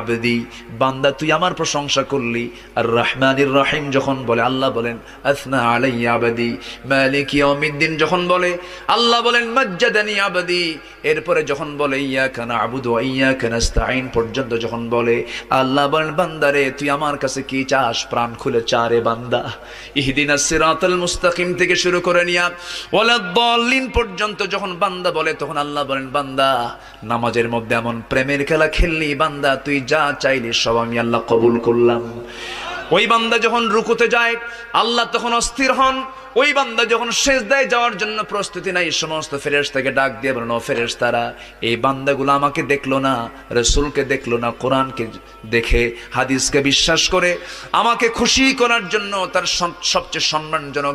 আবদি, বান্দা তুই আমার প্রশংসা করলি। আর রহমানির রহিম যখন বলে আল্লাহ বলেন আসনা আলাইয়া আবদি। মালিক ইয়াউমিদ্দিন যখন বলে আল্লাহ বলেন মাজ্জাদানি আবদি। এরপরে যখন বলে ইয়াকা না'বুদু ওয়া ইয়াকা নাস্তাঈন পর্যন্ত যখন বলে আল্লাহ বলেন বান্দারে তুই আমার কাছে কি চাস, প্রাণ খুলে চা রে বান্দা। ইহদিনাস সিরাতাল মুস্তাকিম থেকে শুরু করে নিয়া ওয়ালাদ-দাল্লিন পর্যন্ত যখন বান্দা বলে তখন আল্লাহ বলেন বান্দা নামাজের মধ্যে এমন প্রেমের খেলা খেললি বান্দা, তুই যা চাইলি সব আমি আল্লাহ কবুল করলাম। ওই বান্দা যখন রুকুতে যায় আল্লাহ তখন অস্থির হন। ওই বান্দা যখন সিজদায় যাওয়ার জন্য প্রস্তুতি নাই সমস্ত ফেরেশতাকে ডাক দিয়ে বলেন ও ফেরেশতারা, এই বান্দাগুলো আমাকে দেখলো না, রাসূলকে দেখলো না, কোরআনকে দেখে হাদিসকে বিশ্বাস করে আমাকে খুশি করার জন্য তার সবচেয়ে সম্মানজনক